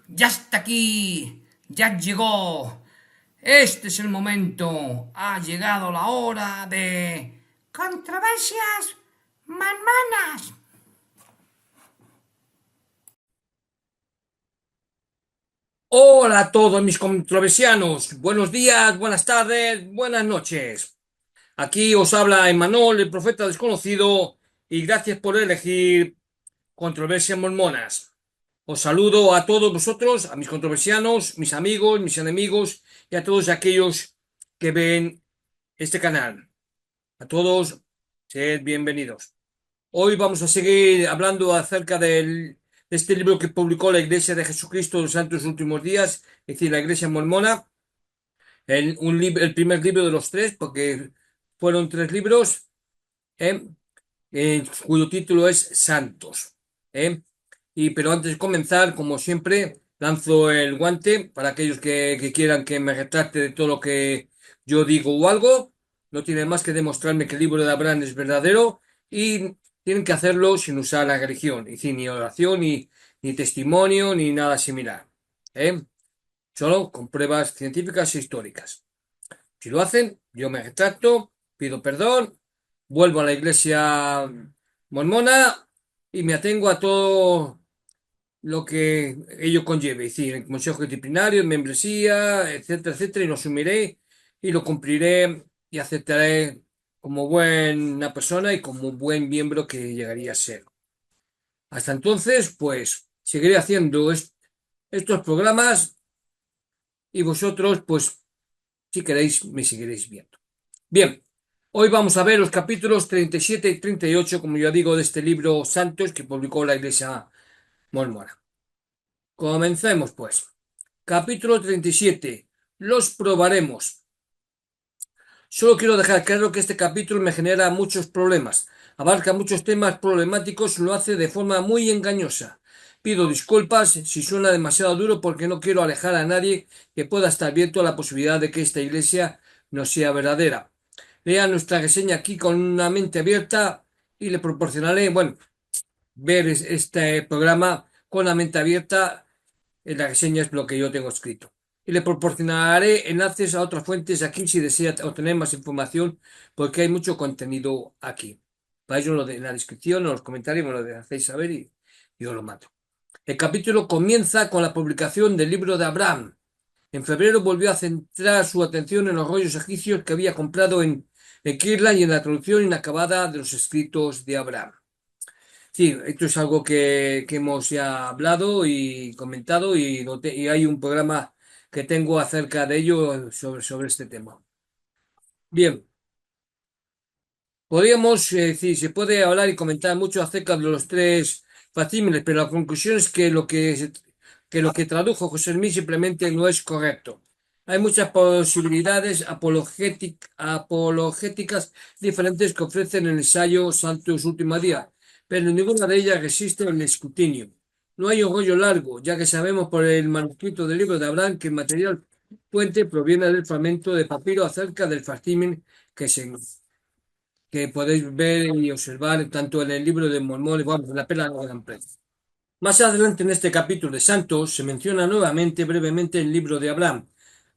Ya está aquí, ya llegó. Este es el momento. Ha llegado la hora de controversias manmanas. Hola a todos mis controversianos. Buenos días, buenas tardes, buenas noches. Aquí os habla Emmanuel, el profeta desconocido, y gracias por elegir controversias mormonas. Os saludo a todos vosotros, a mis controversianos, mis amigos, mis enemigos y a todos aquellos que ven este canal. A todos, sed bienvenidos. Hoy vamos a seguir hablando acerca de este libro que publicó la Iglesia de Jesucristo de los Santos Últimos Días, es decir, la Iglesia Mormona, el primer libro de los tres, porque fueron tres libros, ¿eh? Cuyo título es Santos. ¿Eh? Pero antes de comenzar, como siempre, lanzo el guante para aquellos que quieran que me retracte de todo lo que yo digo o algo. No tienen más que demostrarme que el libro de Abraham es verdadero y tienen que hacerlo sin usar la religión, y sin ni oración, ni testimonio, ni nada similar. ¿Eh? Solo con pruebas científicas e históricas. Si lo hacen, yo me retracto, pido perdón, vuelvo a la iglesia mormona y me atengo a todo lo que ello conlleve, es decir, el consejo disciplinario, membresía, etcétera, etcétera, y lo asumiré y lo cumpliré y aceptaré como buena persona y como buen miembro que llegaría a ser. Hasta entonces, pues, seguiré haciendo estos programas y vosotros, pues, si queréis, me seguiréis viendo. Bien, hoy vamos a ver los capítulos 37 y 38, como ya digo, de este libro Santos que publicó la Iglesia Mormona. Comencemos, pues. Capítulo 37. Los probaremos. Solo quiero dejar claro que este capítulo me genera muchos problemas. Abarca muchos temas problemáticos, lo hace de forma muy engañosa. Pido disculpas si suena demasiado duro porque no quiero alejar a nadie que pueda estar abierto a la posibilidad de que esta iglesia no sea verdadera. Lea nuestra reseña aquí con una mente abierta y le proporcionaré, bueno, ver este programa con la mente abierta. En la reseña es lo que yo tengo escrito. Y le proporcionaré enlaces a otras fuentes aquí si desea obtener más información, porque hay mucho contenido aquí. Para ello lo de en la descripción o los comentarios me lo hacéis saber y yo lo mando. El capítulo comienza con la publicación del libro de Abraham. En febrero volvió a centrar su atención en los rollos egipcios que había comprado en Kirtland y en la traducción inacabada de los escritos de Abraham. Sí, esto es algo que hemos ya hablado y comentado y hay un programa que tengo acerca de ello sobre este tema. Bien, podríamos decir, se puede hablar y comentar mucho acerca de los tres facímiles, pero la conclusión es que lo que tradujo José Smith simplemente no es correcto. Hay muchas posibilidades apologéticas diferentes que ofrecen el ensayo Santos Última Día, pero ninguna de ellas resiste el escrutinio. No hay un rollo largo, ya que sabemos por el manuscrito del libro de Abraham que el material fuente proviene del fragmento de papiro acerca del facímil que se que podéis ver y observar tanto en el libro de Mormón, vamos, en la Perla de la Gran Presa. Más adelante en este capítulo de Santos se menciona nuevamente brevemente el libro de Abraham.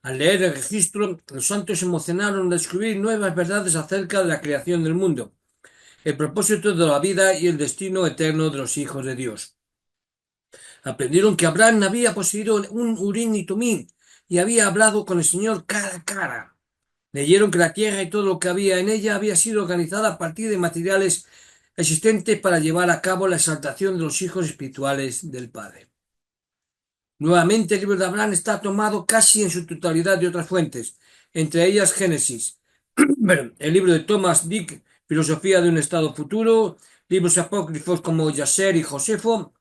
Al leer el registro, los santos se emocionaron al descubrir nuevas verdades acerca de la creación del mundo, el propósito de la vida y el destino eterno de los hijos de Dios. Aprendieron que Abraham había poseído un Urim y Tumim y había hablado con el Señor cara a cara. Leyeron que la tierra y todo lo que había en ella había sido organizada a partir de materiales existentes para llevar a cabo la exaltación de los hijos espirituales del Padre. Nuevamente, el libro de Abraham está tomado casi en su totalidad de otras fuentes, entre ellas Génesis, el libro de Thomas Dick, Filosofía de un Estado Futuro, libros apócrifos como Yaser y Josefo,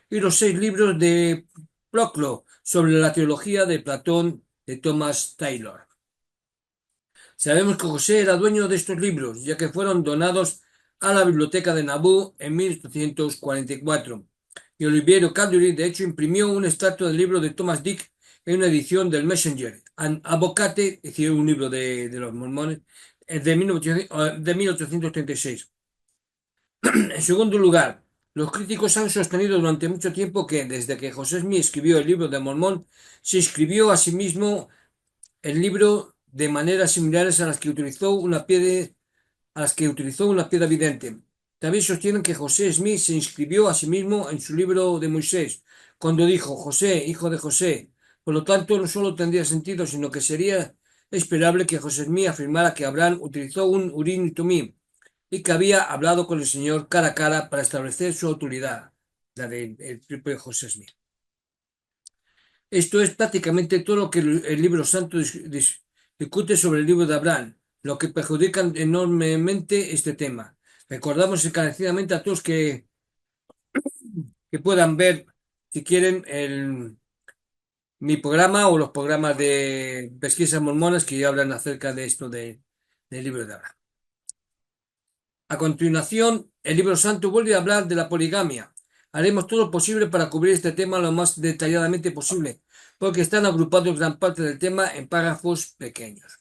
y los 6 libros de Proclo sobre la teología de Platón de Thomas Taylor. Sabemos que José era dueño de estos libros, ya que fueron donados a la biblioteca de Nabú en 1844. Y Oliviero Calderi, de hecho, imprimió un extracto del libro de Thomas Dick en una edición del Messenger and Advocate, es decir, un libro de los mormones, de 1836. En segundo lugar, Los críticos han sostenido durante mucho tiempo que desde que José Smith escribió el libro de Mormón, se escribió a sí mismo el libro de maneras similares a las que utilizó una piedra vidente. También sostienen que José Smith se inscribió a sí mismo en su libro de Moisés, cuando dijo José, hijo de José. Por lo tanto, no solo tendría sentido, sino que sería esperable que José Smith afirmara que Abraham utilizó un Urim y Tumim y que había hablado con el Señor cara a cara para establecer su autoridad, la del propio José Smith. Esto es prácticamente todo lo que el libro santo discute sobre el libro de Abraham, lo que perjudica enormemente este tema. Recordamos encarecidamente a todos que puedan ver, si quieren, mi programa o los programas de pesquisas mormonas que ya hablan acerca de esto del libro de Abraham. A continuación, el libro santo vuelve a hablar de la poligamia. Haremos todo lo posible para cubrir este tema lo más detalladamente posible, porque están agrupados gran parte del tema en párrafos pequeños.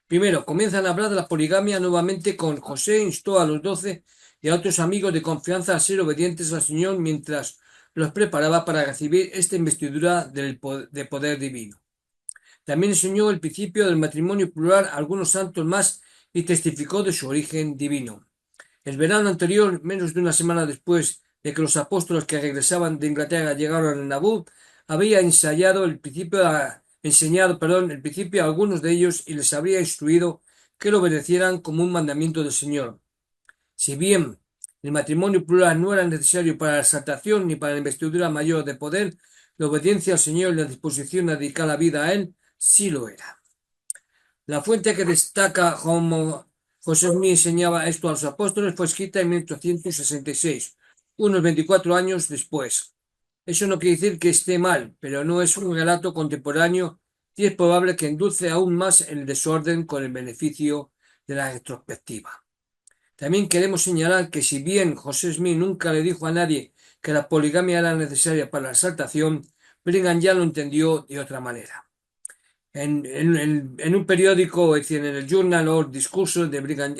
Primero, comienzan a hablar de la poligamia nuevamente con José instó a los 12 y a otros amigos de confianza a ser obedientes al Señor mientras los preparaba para recibir esta investidura de poder divino. También enseñó el principio del matrimonio plural a algunos santos más y testificó de su origen divino. El verano anterior, menos de una semana después de que los apóstoles que regresaban de Inglaterra llegaron a Nauvoo, había enseñado el principio a algunos de ellos y les habría instruido que lo obedecieran como un mandamiento del Señor. Si bien el matrimonio plural no era necesario para la exaltación ni para la investidura mayor de poder, la obediencia al Señor y la disposición a dedicar la vida a Él sí lo era. La fuente que destaca como José Smith enseñaba esto a los apóstoles fue escrita en 1866, unos 24 años después. Eso no quiere decir que esté mal, pero no es un relato contemporáneo y es probable que induce aún más el desorden con el beneficio de la retrospectiva. También queremos señalar que si bien José Smith nunca le dijo a nadie que la poligamia era necesaria para la exaltación, Brigham Young lo entendió de otra manera. En un periódico, es decir, en el Journal of Discurso de Brigham,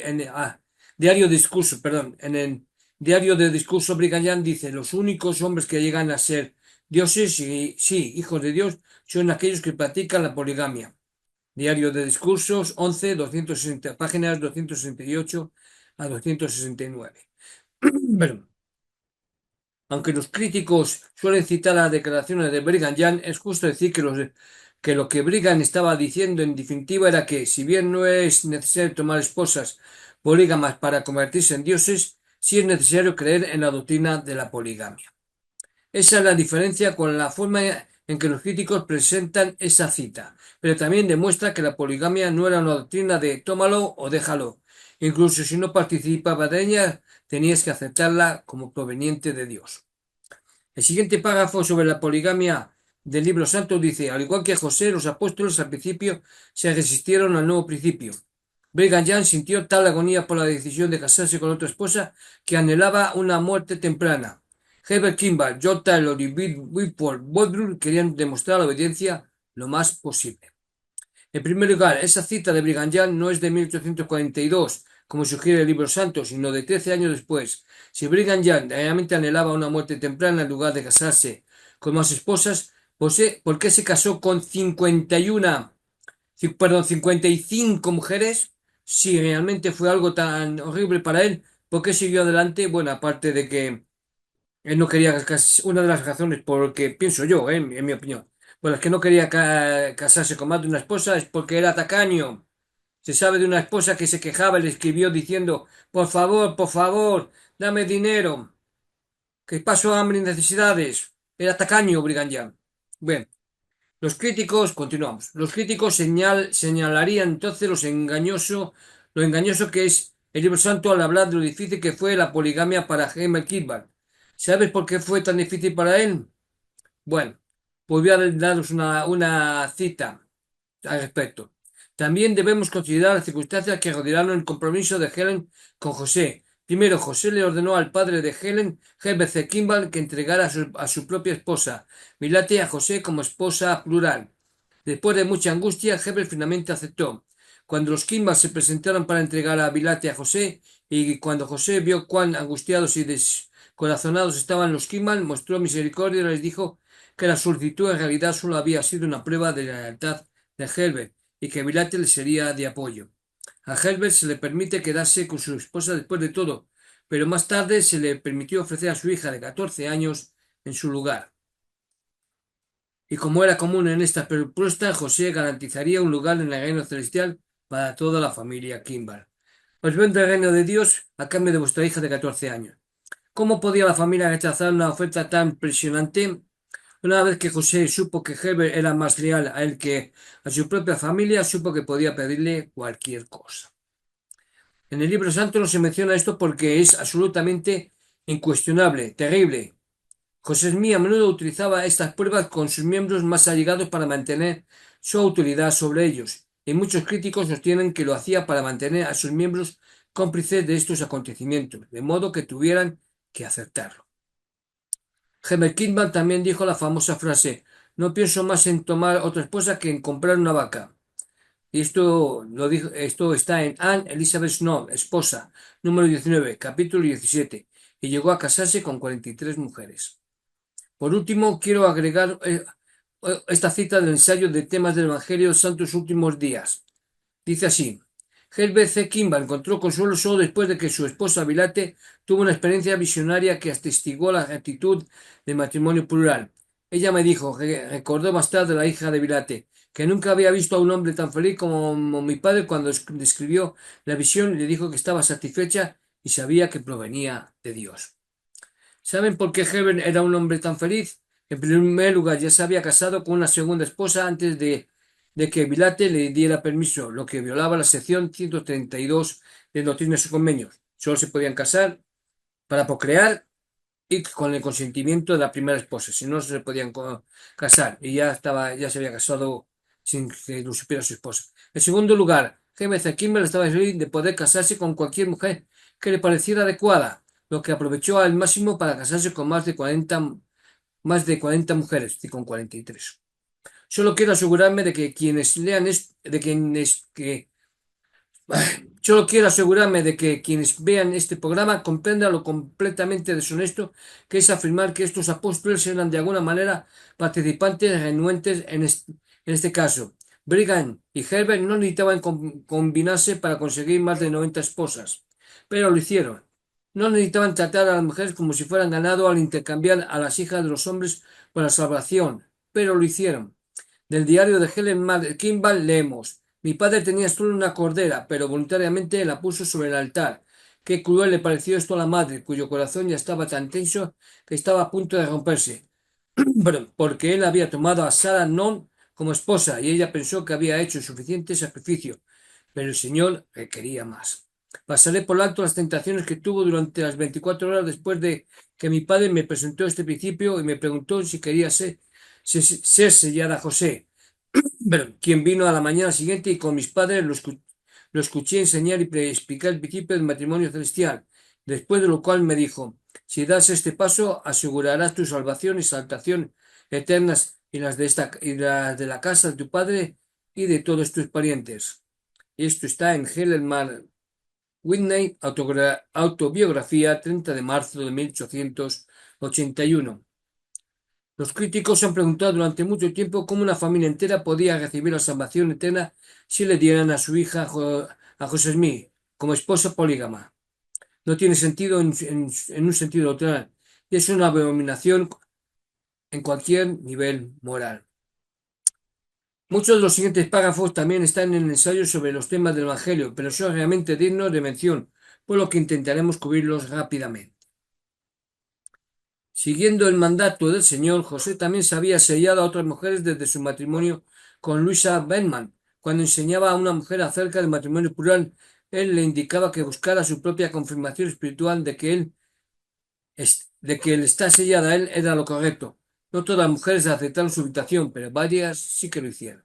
Diario Discurso, perdón, en el Diario de Discurso Brigham Young dice, los únicos hombres que llegan a ser dioses y sí, hijos de Dios, son aquellos que practican la poligamia. Diario de Discursos 11, 260, páginas 268 a 269. Perdón. Aunque los críticos suelen citar las declaraciones de Brigham Young, es justo decir que lo que Brigham estaba diciendo en definitiva era que, si bien no es necesario tomar esposas polígamas para convertirse en dioses, sí es necesario creer en la doctrina de la poligamia. Esa es la diferencia con la forma en que los críticos presentan esa cita, pero también demuestra que la poligamia no era una doctrina de tómalo o déjalo. Incluso si no participaba de ella, tenías que aceptarla como proveniente de Dios. El siguiente párrafo sobre la poligamia del Libro Santo dice, al igual que José, los apóstoles al principio se resistieron al nuevo principio. Brigham Young sintió tal agonía por la decisión de casarse con otra esposa que anhelaba una muerte temprana. Herbert Kimball, John Taylor y Bill Whitford Woodruff querían demostrar la obediencia lo más posible. En primer lugar, esa cita de Brigham Young no es de 1842, como sugiere el Libro Santo, sino de 13 años después. Si Brigham Young realmente anhelaba una muerte temprana en lugar de casarse con más esposas, ¿por qué se casó con 55 mujeres? Si realmente fue algo tan horrible para él, ¿por qué siguió adelante? Bueno, aparte de que él no quería casarse, una de las razones por que pienso yo, en mi opinión, por las que no quería casarse con más de una esposa es porque era tacaño. Se sabe de una esposa que se quejaba y le escribió diciendo, por favor, dame dinero, que paso hambre y necesidades. Era tacaño, Brigham Young. Bien, continuamos. Los críticos señalarían entonces lo engañoso que es el Libro Santo al hablar de lo difícil que fue la poligamia para Heinrich Kimball. ¿Sabes por qué fue tan difícil para él? Bueno, pues voy a daros una cita al respecto. También debemos considerar las circunstancias que rodearon el compromiso de Helen con José. Primero, José le ordenó al padre de Helen, Herbert C. Kimball, que entregara a su propia esposa, Milate, a José como esposa plural. Después de mucha angustia, Herbert finalmente aceptó. Cuando los Kimball se presentaron para entregar a Milate a José, y cuando José vio cuán angustiados y Corazonados estaban los Kimball, mostró misericordia y les dijo que la solicitud en realidad solo había sido una prueba de la lealtad de Herbert y que Vilate le sería de apoyo. A Herbert se le permite quedarse con su esposa después de todo, pero más tarde se le permitió ofrecer a su hija de 14 años en su lugar. Y como era común en esta propuesta, José garantizaría un lugar en el reino celestial para toda la familia Kimball. Os vendo el reino de Dios a cambio de vuestra hija de 14 años. ¿Cómo podía la familia rechazar una oferta tan impresionante? Una vez que José supo que Herbert era más leal a él que a su propia familia, supo que podía pedirle cualquier cosa. En el libro santo no se menciona esto porque es absolutamente incuestionable, terrible. José Smith a menudo utilizaba estas pruebas con sus miembros más allegados para mantener su autoridad sobre ellos, y muchos críticos sostienen que lo hacía para mantener a sus miembros cómplices de estos acontecimientos, de modo que tuvieran que aceptarlo. Herbert Kidman también dijo la famosa frase: "No pienso más en tomar otra esposa que en comprar una vaca". Y esto está en Anne Elizabeth Snow, esposa, número 19, capítulo 17, y llegó a casarse con 43 mujeres. Por último, quiero agregar esta cita del ensayo de temas del Evangelio de los Santos Últimos Días. Dice así: Herbert C. Kimball encontró consuelo solo después de que su esposa Vilate tuvo una experiencia visionaria que atestiguó la actitud del matrimonio plural. Ella me dijo, recordó más tarde la hija de Vilate, que nunca había visto a un hombre tan feliz como mi padre cuando describió la visión y le dijo que estaba satisfecha y sabía que provenía de Dios. ¿Saben por qué Herbert era un hombre tan feliz? En primer lugar, ya se había casado con una segunda esposa antes de que Vilate le diera permiso, lo que violaba la sección 132 de Doctrinas y Convenios. Solo se podían casar para procrear y con el consentimiento de la primera esposa, si no se podían casar y ya se había casado sin que lo supiera su esposa. En segundo lugar, G.M.C. Kimball estaba feliz de poder casarse con cualquier mujer que le pareciera adecuada, lo que aprovechó al máximo para casarse con más de 40 mujeres, y con 43. Solo quiero asegurarme de que quienes lean de quienes que Solo quiero asegurarme de que quienes vean este programa comprendan lo completamente deshonesto que es afirmar que estos apóstoles eran de alguna manera participantes renuentes en este caso. Brigham y Herbert no necesitaban combinarse para conseguir más de 90 esposas, pero lo hicieron. No necesitaban tratar a las mujeres como si fueran ganado al intercambiar a las hijas de los hombres por la salvación, pero lo hicieron. Del diario de Helen Kimball leemos: mi padre tenía solo una cordera, pero voluntariamente la puso sobre el altar. Qué cruel le pareció esto a la madre, cuyo corazón ya estaba tan tenso que estaba a punto de romperse, porque él había tomado a Sarah Non como esposa y ella pensó que había hecho suficiente sacrificio, pero el Señor requería más. Pasaré por alto las tentaciones que tuvo durante las 24 horas después de que mi padre me presentó este principio y me preguntó si quería ser sellada José, quien vino a la mañana siguiente y con mis padres lo escuché enseñar y explicar el principio del matrimonio celestial, después de lo cual me dijo: si das este paso, asegurarás tu salvación y salvación eternas y las de la casa de tu padre y de todos tus parientes. Y esto está en Helen Mar Whitney, autobiografía, 30 de marzo de 1881. Los críticos se han preguntado durante mucho tiempo cómo una familia entera podía recibir la salvación eterna si le dieran a su hija, a José Smith, como esposa polígama. No tiene sentido en un sentido doctrinal y es una abominación en cualquier nivel moral. Muchos de los siguientes párrafos también están en el ensayo sobre los temas del Evangelio, pero son realmente dignos de mención, por lo que intentaremos cubrirlos rápidamente. Siguiendo el mandato del Señor, José también se había sellado a otras mujeres desde su matrimonio con Luisa Bergman. Cuando enseñaba a una mujer acerca del matrimonio plural, él le indicaba que buscara su propia confirmación espiritual de que el estar sellada a él era lo correcto. No todas las mujeres aceptaron su invitación, pero varias sí que lo hicieron.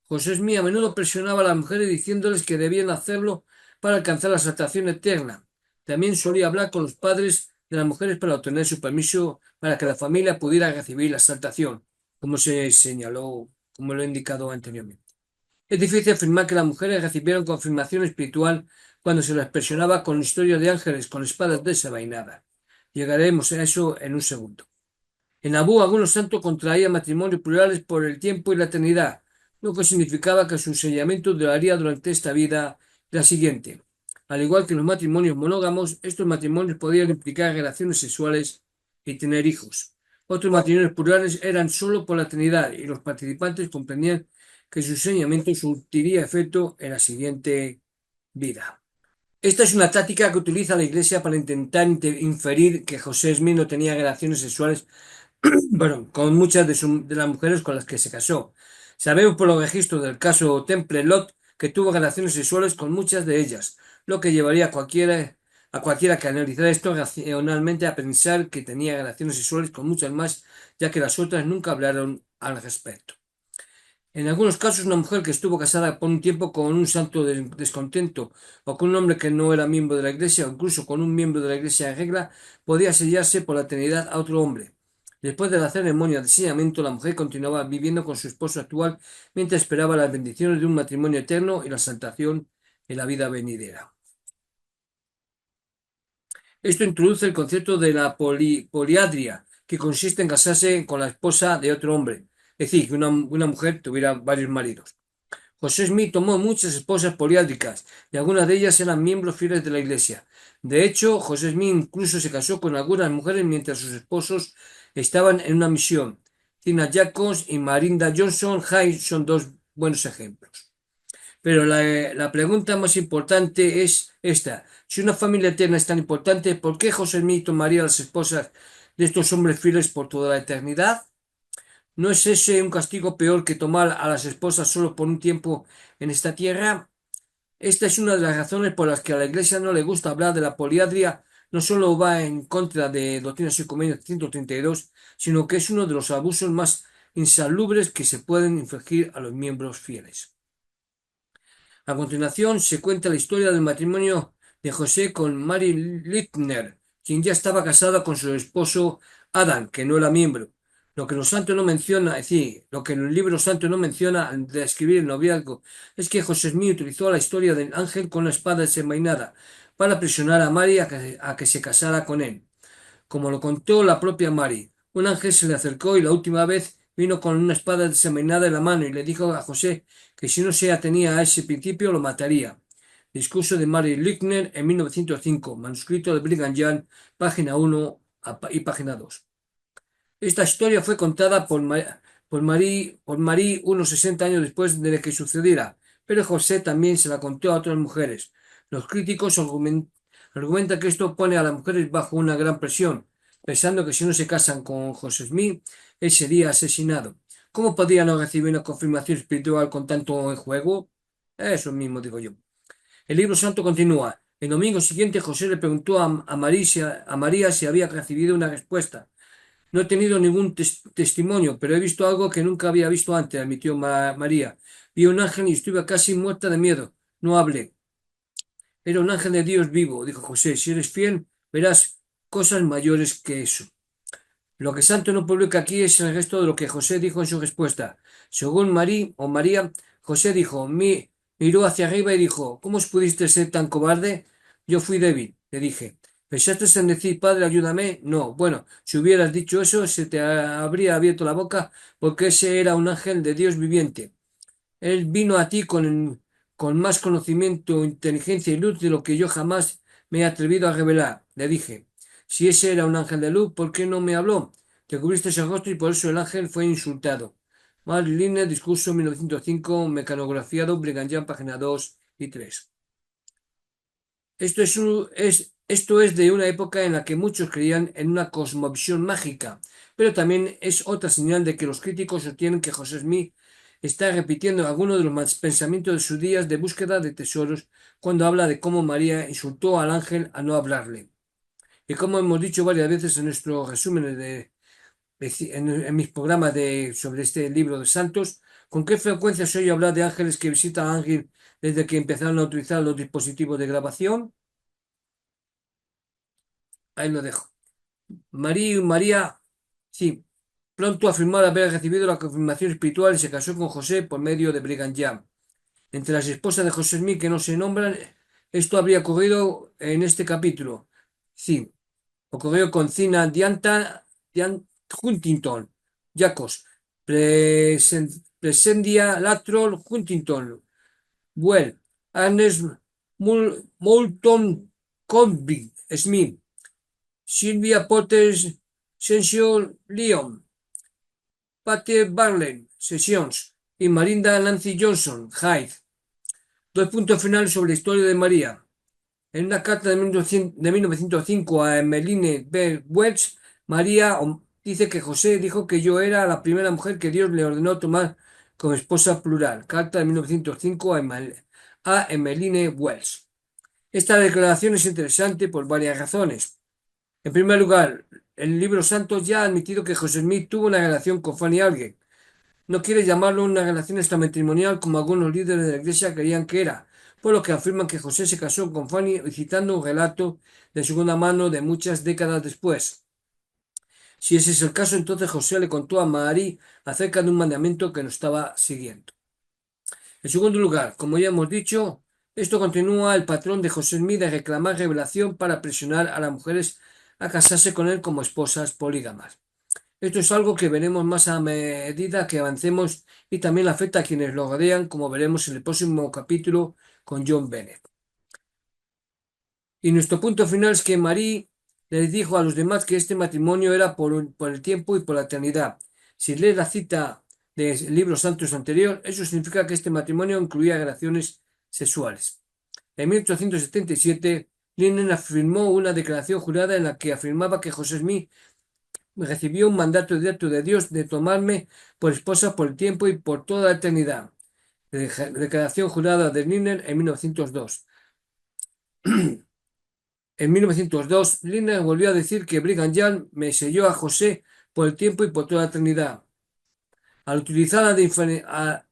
José Smith a menudo presionaba a las mujeres diciéndoles que debían hacerlo para alcanzar la salvación eterna. También solía hablar con los padres de las mujeres para obtener su permiso para que la familia pudiera recibir la salvación, como se señaló, como lo he indicado anteriormente. Es difícil afirmar que las mujeres recibieron confirmación espiritual cuando se las presionaba con historias de ángeles con espadas desenvainadas. Llegaremos a eso en un segundo. En Abú, algunos santos contraían matrimonios plurales por el tiempo y la eternidad, lo que significaba que su sellamiento duraría durante esta vida y la siguiente. Al igual que los matrimonios monógamos, estos matrimonios podían implicar relaciones sexuales y tener hijos. Otros matrimonios plurales eran solo por la eternidad y los participantes comprendían que su sellamiento surtiría efecto en la siguiente vida. Esta es una táctica que utiliza la Iglesia para intentar inferir que José Smith no tenía relaciones sexuales bueno, con muchas de las mujeres con las que se casó. Sabemos por los registros del caso Temple Lot que tuvo relaciones sexuales con muchas de ellas, lo que llevaría a cualquiera que analizara esto racionalmente a pensar que tenía relaciones sexuales con muchas más, ya que las otras nunca hablaron al respecto. En algunos casos, una mujer que estuvo casada por un tiempo con un santo descontento o con un hombre que no era miembro de la iglesia o incluso con un miembro de la iglesia en regla, podía sellarse por la eternidad a otro hombre. Después de la ceremonia de sellamiento, la mujer continuaba viviendo con su esposo actual mientras esperaba las bendiciones de un matrimonio eterno y la salvación en la vida venidera. Esto introduce el concepto de la poliadria, que consiste en casarse con la esposa de otro hombre, es decir, que una mujer tuviera varios maridos. José Smith tomó muchas esposas poliándricas y algunas de ellas eran miembros fieles de la Iglesia. De hecho, José Smith incluso se casó con algunas mujeres mientras sus esposos estaban en una misión. Tina Jacobs y Marinda Johnson Hay son dos buenos ejemplos. Pero la pregunta más importante es esta. Si una familia eterna es tan importante, ¿por qué José Smith tomaría las esposas de estos hombres fieles por toda la eternidad? ¿No es ese un castigo peor que tomar a las esposas solo por un tiempo en esta tierra? Esta es una de las razones por las que a la Iglesia no le gusta hablar de la poliandria. No solo va en contra de Doctrinas y Convenios 132, sino que es uno de los abusos más insalubres que se pueden infligir a los miembros fieles. A continuación se cuenta la historia del matrimonio de José con Mary Littner, quien ya estaba casada con su esposo Adán, que no era miembro. Lo que los santos no menciona, es decir, lo que el libro santo no menciona al describir el noviazgo, es que José Smith utilizó la historia del ángel con la espada desenvainada para presionar a Mary a que se casara con él. Como lo contó la propia Mary, un ángel se le acercó y la última vez vino con una espada desenvainada en la mano y le dijo a José que si no se atenía a ese principio lo mataría. Discurso de Mary Lickner en 1905, manuscrito de Brigham Young, página 1 y página 2. Esta historia fue contada por Marie unos 60 años después de que sucediera, pero José también se la contó a otras mujeres. Los críticos argumentan que esto pone a las mujeres bajo una gran presión, pensando que si no se casan con José Smith, él sería asesinado. ¿Cómo podría no recibir una confirmación espiritual con tanto en juego? Eso mismo digo yo. El libro santo continúa. El domingo siguiente José le preguntó a María si había recibido una respuesta. No he tenido ningún testimonio, pero he visto algo que nunca había visto antes, admitió María. Vi un ángel y estuve casi muerta de miedo. No hablé. Era un ángel de Dios vivo, dijo José. Si eres fiel, verás cosas mayores que eso. Lo que Santo no publica aquí es el resto de lo que José dijo en su respuesta. Según María, José dijo, miró hacia arriba y dijo, ¿cómo os pudiste ser tan cobarde? Yo fui débil, le dije. ¿Pensaste en decir, Padre, ayúdame? No. Bueno, si hubieras dicho eso, se te habría abierto la boca porque ese era un ángel de Dios viviente. Él vino a ti con más conocimiento, inteligencia y luz de lo que yo jamás me he atrevido a revelar. Le dije, si ese era un ángel de luz, ¿por qué no me habló? Te cubriste ese rostro y por eso el ángel fue insultado. Marilyn, discurso 1905, mecanografiado, Brigham Young, página 2 y 3. Esto es de una época en la que muchos creían en una cosmovisión mágica, pero también es otra señal de que los críticos sostienen que José Smith está repitiendo algunos de los pensamientos de sus días de búsqueda de tesoros cuando habla de cómo María insultó al ángel a no hablarle. Y como hemos dicho varias veces en nuestros resúmenes en mis programas sobre este libro de Santos, ¿con qué frecuencia se oye hablar de ángeles que visitan a ángel desde que empezaron a utilizar los dispositivos de grabación? Ahí lo dejo. María, sí, pronto afirmó haber recibido la confirmación espiritual y se casó con José por medio de Brigham Young. Entre las esposas de José Smith que no se nombran, esto habría ocurrido en este capítulo. Sí, Ocurrió con Cina Huntington, Jacobs, Presendia Latrell Huntington, Well, Ernest Moulton Convict, Smith, Sylvia Potter Sensio Leon, Pate Barley, Sessions y Marinda Nancy Johnson, Hyde. Dos puntos finales sobre la historia de María. En una carta de 1905 a Emmeline B. Wells, María dice que José dijo que yo era la primera mujer que Dios le ordenó tomar como esposa plural. Carta de 1905 a Emmeline Wells. Esta declaración es interesante por varias razones. En primer lugar, el libro santo ya ha admitido que José Smith tuvo una relación con Fanny Alger. No quiere llamarlo una relación extramatrimonial como algunos líderes de la iglesia creían que era, por lo que afirman que José se casó con Fanny citando un relato de segunda mano de muchas décadas después. Si ese es el caso, entonces José le contó a María acerca de un mandamiento que no estaba siguiendo. En segundo lugar, como ya hemos dicho, esto continúa el patrón de José Smith de reclamar revelación para presionar a las mujeres a casarse con él como esposas polígamas. Esto es algo que veremos más a medida que avancemos y también afecta a quienes lo rodean, como veremos en el próximo capítulo con John Bennett. Y nuestro punto final es que Marie les dijo a los demás que este matrimonio era por el tiempo y por la eternidad. Si lees la cita del libro santos anterior, eso significa que este matrimonio incluía relaciones sexuales. En 1877, Linden afirmó una declaración jurada en la que afirmaba que José Smith recibió un mandato directo de Dios de tomarme por esposa por el tiempo y por toda la eternidad. Declaración jurada de Linden en 1902. En 1902, Linden volvió a decir que Brigham Young me selló a José por el tiempo y por toda la eternidad. Al utilizar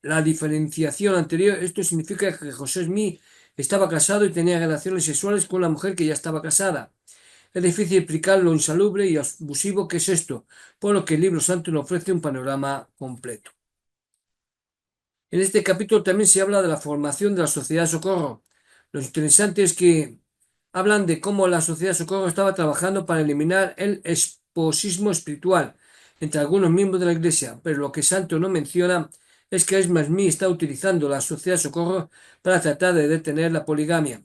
la diferenciación anterior, esto significa que José Smith estaba casado y tenía relaciones sexuales con una mujer que ya estaba casada. Es difícil explicar lo insalubre y abusivo que es esto, por lo que el libro santo nos ofrece un panorama completo. En este capítulo también se habla de la formación de la Sociedad Socorro. Lo interesante es que hablan de cómo la Sociedad Socorro estaba trabajando para eliminar el esposismo espiritual entre algunos miembros de la Iglesia, pero lo que Santo no menciona es que Esma Smith está utilizando la Sociedad Socorro para tratar de detener la poligamia.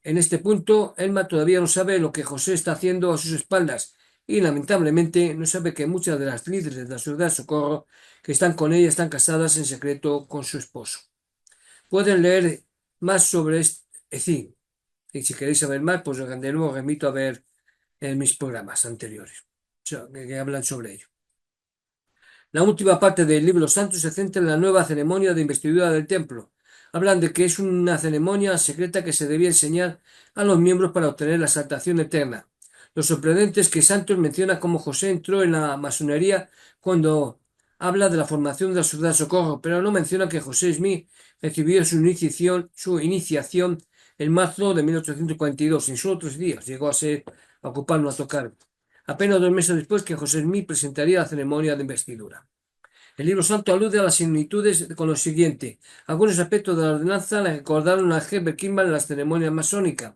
En este punto, Elma todavía no sabe lo que José está haciendo a sus espaldas y lamentablemente no sabe que muchas de las líderes de la Sociedad Socorro que están con ella están casadas en secreto con su esposo. Pueden leer más sobre este, sí, y si queréis saber más, pues de nuevo remito a ver mis programas anteriores que hablan sobre ello. La última parte del libro santo se centra en la nueva ceremonia de investidura del templo. Hablan de que es una ceremonia secreta que se debía enseñar a los miembros para obtener la exaltación eterna. Lo sorprendente es que Santos menciona cómo José entró en la masonería cuando habla de la formación de la Sociedad Socorro, pero no menciona que José Smith recibió su iniciación en marzo de 1842. En solo 3 días llegó a ocupar una tocar. Apenas 2 meses después que José Smith presentaría la ceremonia de investidura. El libro santo alude a las similitudes con lo siguiente. Algunos aspectos de la ordenanza le recordaron a Herbert Kimball en las ceremonias masónicas.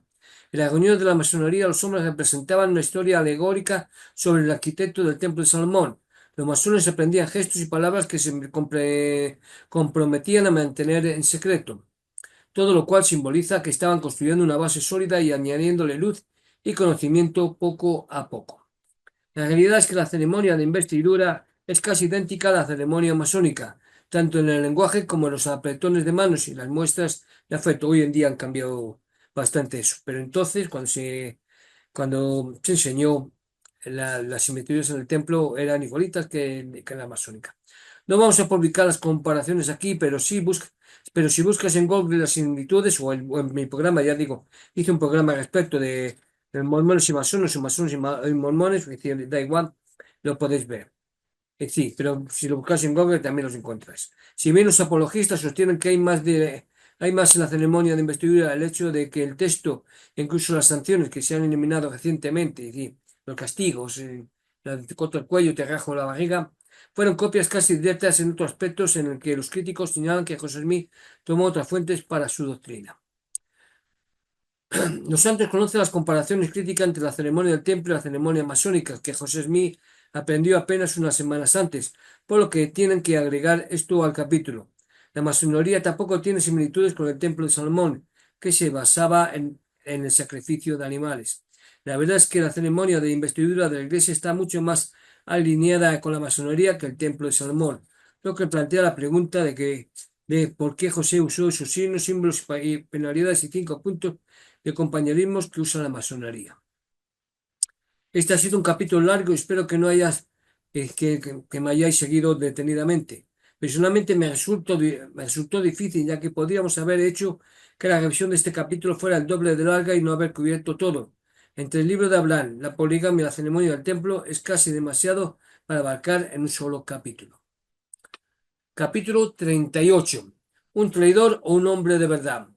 En la reunión de la masonería, los hombres representaban una historia alegórica sobre el arquitecto del templo de Salomón. Los masones aprendían gestos y palabras que se comprometían a mantener en secreto, todo lo cual simboliza que estaban construyendo una base sólida y añadiéndole luz y conocimiento poco a poco. La realidad es que la ceremonia de investidura es casi idéntica a la ceremonia masónica, tanto en el lenguaje como en los apretones de manos y las muestras de afecto. Hoy en día han cambiado bastante eso, pero entonces cuando se enseñó las similitudes en el templo eran igualitas que la masónica. No vamos a publicar las comparaciones aquí, pero si buscas en Google las similitudes o en mi programa, ya digo, hice un programa respecto de mormones y masones, o masones y mormones, es decir, da igual, lo podéis ver. Sí, pero si lo buscas en Google también los encuentras. Si bien los apologistas sostienen que hay más en la ceremonia de investidura el hecho de que el texto, incluso las sanciones que se han eliminado recientemente, es decir, los castigos, te corto el cuello, te rajo la barriga, fueron copias casi directas en otros aspectos en el que los críticos señalan que José Smith tomó otras fuentes para su doctrina. Los santos conocen las comparaciones críticas entre la ceremonia del templo y la ceremonia masónica, que José Smith aprendió apenas unas semanas antes, por lo que tienen que agregar esto al capítulo. La masonería tampoco tiene similitudes con el templo de Salomón, que se basaba en el sacrificio de animales. La verdad es que la ceremonia de investidura de la iglesia está mucho más alineada con la masonería que el templo de Salomón, lo que plantea la pregunta de por qué José usó esos signos, símbolos y penalidades y 5 puntos de compañerismos que usa la masonería. Este ha sido un capítulo largo y espero que no hayas, que me hayáis seguido detenidamente. Personalmente me resultó difícil, ya que podríamos haber hecho que la revisión de este capítulo fuera el doble de larga y no haber cubierto todo. Entre el libro de Abraham, la poligamia y la ceremonia del templo es casi demasiado para abarcar en un solo capítulo. Capítulo 38. ¿Un traidor o un hombre de verdad?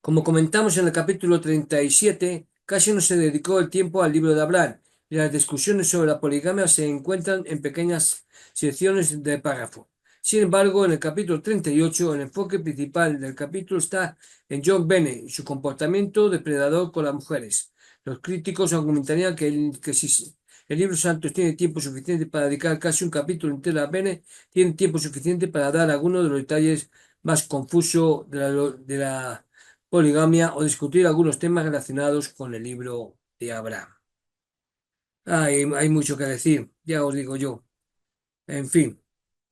Como comentamos en el capítulo 37, casi no se dedicó el tiempo al libro de hablar, y las discusiones sobre la poligamia se encuentran en pequeñas secciones de párrafo. Sin embargo, en el capítulo 38, el enfoque principal del capítulo está en John Bennett y su comportamiento depredador con las mujeres. Los críticos argumentarían que si el libro santo tiene tiempo suficiente para dedicar casi un capítulo entero a Bennett, tiene tiempo suficiente para dar algunos de los detalles más confusos de la poligamia o discutir algunos temas relacionados con el libro de Abraham. Hay mucho que decir, ya os digo yo. En fin,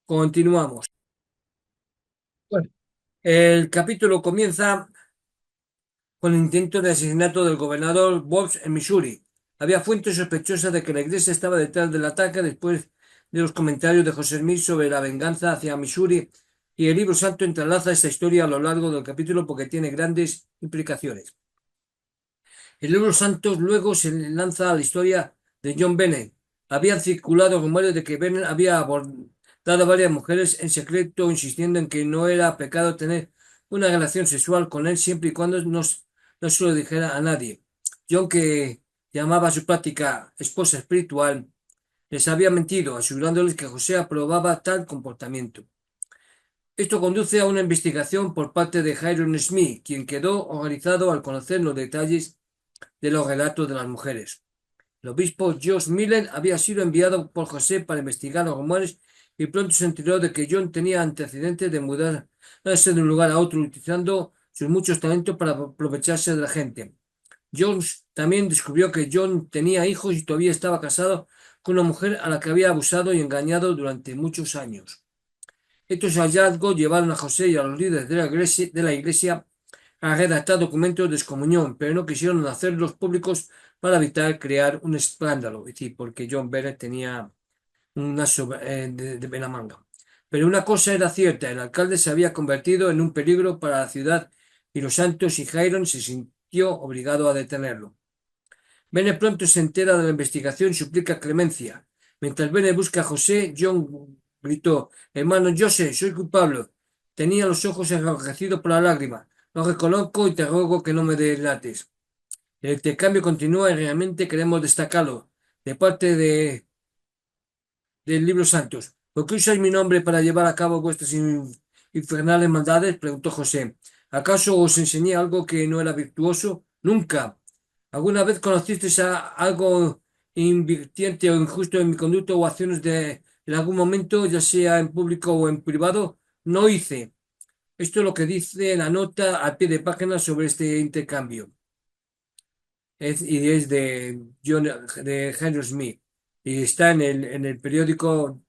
continuamos. Bueno, el capítulo comienza con el intento de asesinato del gobernador Bobs en Missouri. Había fuentes sospechosas de que la iglesia estaba detrás del ataque después de los comentarios de José Smith sobre la venganza hacia Missouri, y el libro santo entrelaza esta historia a lo largo del capítulo porque tiene grandes implicaciones. El libro Santos luego se lanza a la historia de John Bennett. Habían circulado rumores de que Bennett había abordado a varias mujeres en secreto, insistiendo en que no era pecado tener una relación sexual con él siempre y cuando no se lo dijera a nadie. John, que llamaba a su práctica esposa espiritual, les había mentido, asegurándoles que José aprobaba tal comportamiento. Esto conduce a una investigación por parte de Hiram Smith, quien quedó horrorizado al conocer los detalles de los relatos de las mujeres. El obispo Josh Miller había sido enviado por José para investigar los rumores y pronto se enteró de que John tenía antecedentes de mudarse de un lugar a otro utilizando sus muchos talentos para aprovecharse de la gente. Jones también descubrió que John tenía hijos y todavía estaba casado con una mujer a la que había abusado y engañado durante muchos años. Estos hallazgos llevaron a José y a los líderes de la iglesia a redactar documentos de excomunión, pero no quisieron hacerlos públicos para evitar crear un escándalo, es decir, porque John Bennett tenía un aso de la manga. Pero una cosa era cierta, el alcalde se había convertido en un peligro para la ciudad y los santos, y Hiram se sintió obligado a detenerlo. Bennett pronto se entera de la investigación y suplica clemencia. Mientras Bennett busca a José, John gritó: «Hermano José, soy culpable». Tenía los ojos enrojecidos por la lágrima. «Lo reconozco y te ruego que no me delates». El intercambio continúa y realmente queremos destacarlo de parte del libro Santos. ¿Por qué usáis mi nombre para llevar a cabo vuestras infernales maldades?, preguntó José. ¿Acaso os enseñé algo que no era virtuoso? Nunca. ¿Alguna vez conocisteis algo invirtiente o injusto en mi conducta o acciones en algún momento, ya sea en público o en privado? No hice. Esto es lo que dice la nota al pie de página sobre este intercambio. Y es de Henry Smith. Y está en el periódico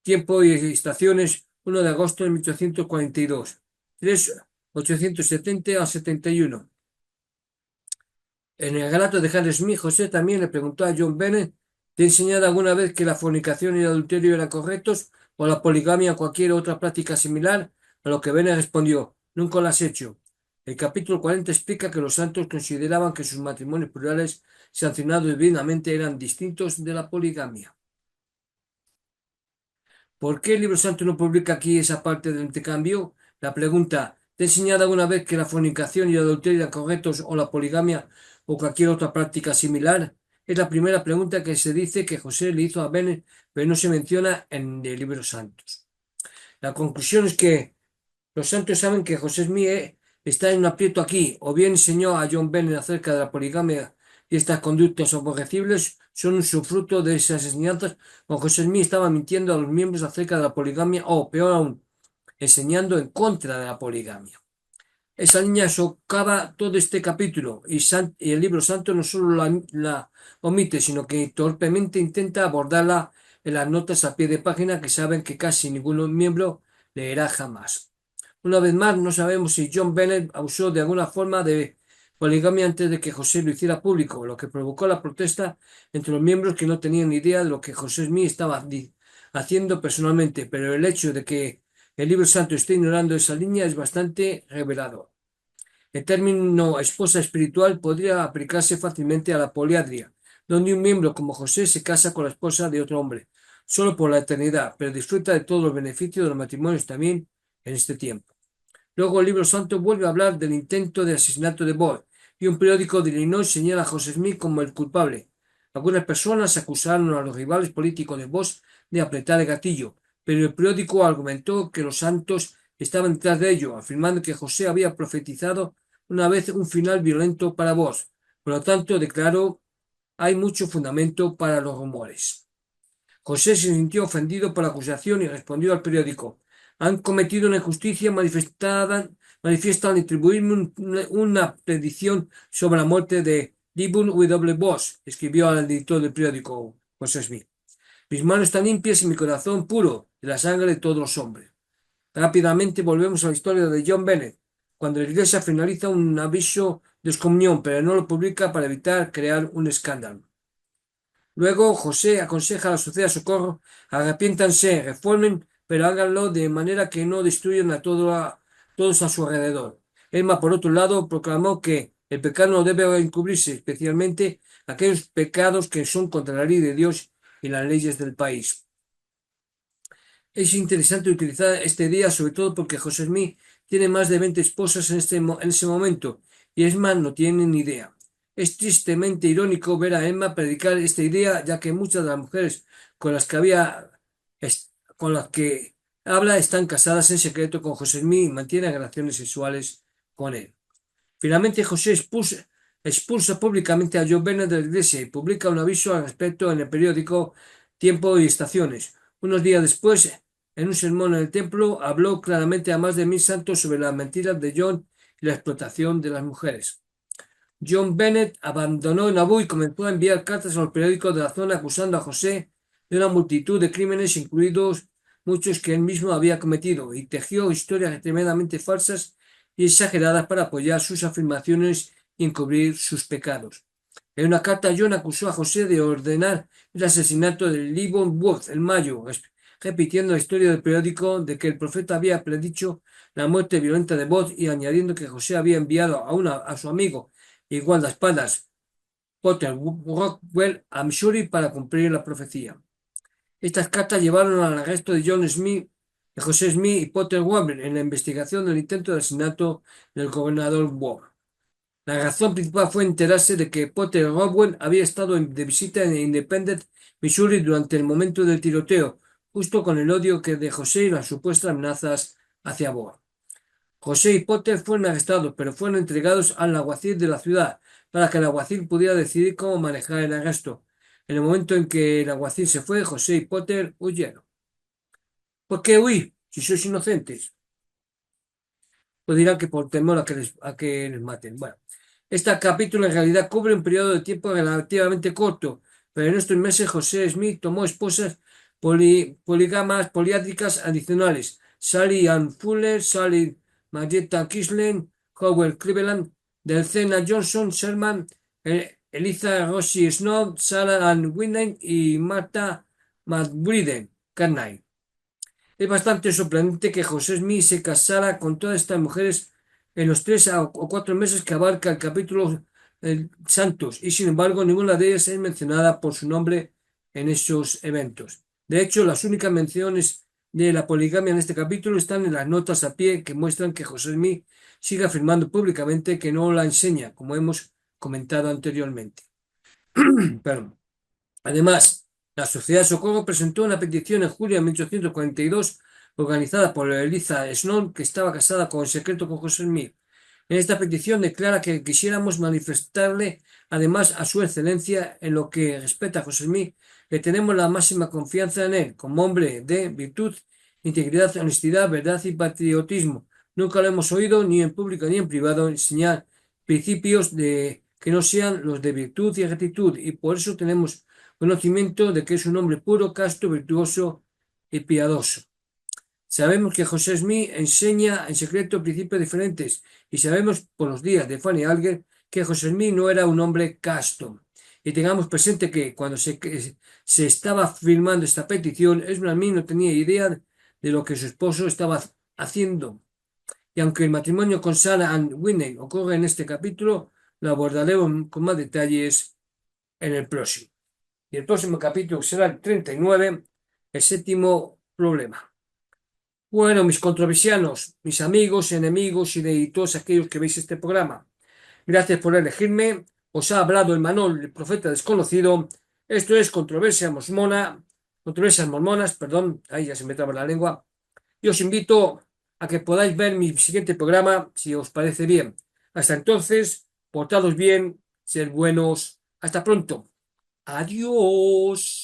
Tiempo y Estaciones, 1 de agosto de 1842. 870 a 71. En el relato de Henry Smith, José también le preguntó a John Bennett: ¿te he enseñado alguna vez que la fornicación y el adulterio eran correctos, o la poligamia o cualquier otra práctica similar? A lo que Bennett respondió: nunca lo has hecho. El capítulo 40 explica que los santos consideraban que sus matrimonios plurales sancionados divinamente eran distintos de la poligamia. ¿Por qué el libro santo no publica aquí esa parte del intercambio? La pregunta: ¿te he enseñado alguna vez que la fornicación y el adulterio eran correctos, o la poligamia o cualquier otra práctica similar? Es la primera pregunta que se dice que José le hizo a Bennett, pero no se menciona en el libro santos. La conclusión es que los santos saben que José Smith está en un aprieto aquí. O bien enseñó a John Bennett acerca de la poligamia y estas conductas aborrecibles son un subfruto de esas enseñanzas, o José Smith estaba mintiendo a los miembros acerca de la poligamia, o peor aún, enseñando en contra de la poligamia. Esa línea socava todo este capítulo y el libro santo no solo la omite, sino que torpemente intenta abordarla en las notas a pie de página que saben que casi ningún miembro leerá jamás. Una vez más, no sabemos si John Bennett abusó de alguna forma de poligamia antes de que José lo hiciera público, lo que provocó la protesta entre los miembros que no tenían ni idea de lo que José Smith estaba haciendo personalmente, pero el hecho de que el libro santo esté ignorando esa línea es bastante revelador. El término esposa espiritual podría aplicarse fácilmente a la poliandria, donde un miembro como José se casa con la esposa de otro hombre, solo por la eternidad, pero disfruta de todos los beneficios de los matrimonios también en este tiempo. Luego el libro santo vuelve a hablar del intento de asesinato de Boyd, y un periódico de Illinois señala a José Smith como el culpable. Algunas personas acusaron a los rivales políticos de Bosch de apretar el gatillo, pero el periódico argumentó que los santos estaban detrás de ello, afirmando que José había profetizado una vez un final violento para Bosch. Por lo tanto, declaró, hay mucho fundamento para los rumores. José se sintió ofendido por la acusación y respondió al periódico: han cometido una injusticia manifiesta al atribuirme una predicción sobre la muerte de Gibbon W. Bosch, escribió al editor del periódico José Smith. Mis manos están limpias y mi corazón puro de la sangre de todos los hombres. Rápidamente volvemos a la historia de John Bennett, cuando la iglesia finaliza un aviso de excomunión, pero no lo publica para evitar crear un escándalo. Luego José aconseja a la sociedad Socorro: arrepiéntanse, reformen, pero háganlo de manera que no destruyan a todos a su alrededor. Emma, por otro lado, proclamó que el pecado no debe encubrirse, especialmente aquellos pecados que son contra la ley de Dios y las leyes del país. Es interesante utilizar este día, sobre todo porque José Smith tiene más de 20 esposas en ese momento, y Emma no tiene ni idea. Es tristemente irónico ver a Emma predicar esta idea, ya que muchas de las mujeres con las con las que habla están casadas en secreto con José Smith y mantienen relaciones sexuales con él. Finalmente, José expulsa públicamente a John Bennett de la iglesia y publica un aviso al respecto en el periódico Tiempo y Estaciones. Unos días después, en un sermón en el templo, habló claramente a más de 1000 santos sobre las mentiras de John y la explotación de las mujeres. John Bennett abandonó Nauvoo y comenzó a enviar cartas a los periódicos de la zona acusando a José de una multitud de crímenes, incluidos muchos que él mismo había cometido, y tejió historias tremendamente falsas y exageradas para apoyar sus afirmaciones y encubrir sus pecados. En una carta, John acusó a José de ordenar el asesinato de Livon Wood en mayo, repitiendo la historia del periódico de que el profeta había predicho la muerte violenta de Wood y añadiendo que José había enviado a su amigo y guardaespaldas Potter Rockwell a Missouri para cumplir la profecía. Estas cartas llevaron al arresto de John Smith, de José Smith y Potter Rockwell en la investigación del intento de asesinato del gobernador Ward. La razón principal fue enterarse de que Potter Rockwell había estado de visita en Independence, Missouri, durante el momento del tiroteo, justo con el odio que de José y las supuestas amenazas hacia Ward. José y Potter fueron arrestados, pero fueron entregados al alguacil de la ciudad para que el alguacil pudiera decidir cómo manejar el arresto. En el momento en que el alguacil se fue, José y Potter huyeron. ¿Por qué huir si sois inocentes? Pues dirán que por temor a que les maten. Bueno, este capítulo en realidad cubre un periodo de tiempo relativamente corto, pero en estos meses José Smith tomó esposas polígamas, poliátricas adicionales: Sally Ann Fuller, Sally Marietta Kislen, Howard Cleveland, Delcena Johnson Sherman, Eliza Rosie Snow, Sarah Ann Whitney y Martha McBride Carnay. Es bastante sorprendente que José Smith se casara con todas estas mujeres en los 3 o 4 meses que abarca el capítulo Santos, y sin embargo ninguna de ellas es mencionada por su nombre en esos eventos. De hecho, las únicas menciones de la poligamia en este capítulo están en las notas a pie que muestran que José Smith sigue afirmando públicamente que no la enseña, como hemos comentado anteriormente. Perdón. Además, la Sociedad de Socorro presentó una petición en julio de 1842 organizada por Eliza Snow, que estaba casada en secreto con José Smith. En esta petición declara que quisiéramos manifestarle además a su excelencia en lo que respecta a José Smith, que tenemos la máxima confianza en él, como hombre de virtud, integridad, honestidad, verdad y patriotismo. Nunca lo hemos oído, ni en público ni en privado, enseñar principios que no sean los de virtud y rectitud, y por eso tenemos conocimiento de que es un hombre puro, casto, virtuoso y piadoso. Sabemos que José Smith enseña en secreto principios diferentes y sabemos por los días de Fanny Alger que José Smith no era un hombre casto. Y tengamos presente que cuando se estaba firmando esta petición, Esmond Smith no tenía idea de lo que su esposo estaba haciendo. Y aunque el matrimonio con Sarah Ann Whitney ocurre en este capítulo, lo abordaremos con más detalles en el próximo. Y el próximo capítulo será el 39, el séptimo problema. Bueno, mis controversianos, mis amigos, enemigos y de todos aquellos que veis este programa, gracias por elegirme. Os ha hablado el Manol, el profeta desconocido. Esto es Controversias Mormonas, perdón, ahí ya se me traba la lengua. Y os invito a que podáis ver mi siguiente programa si os parece bien. Hasta entonces, portados bien, sed buenos. Hasta pronto. Adiós.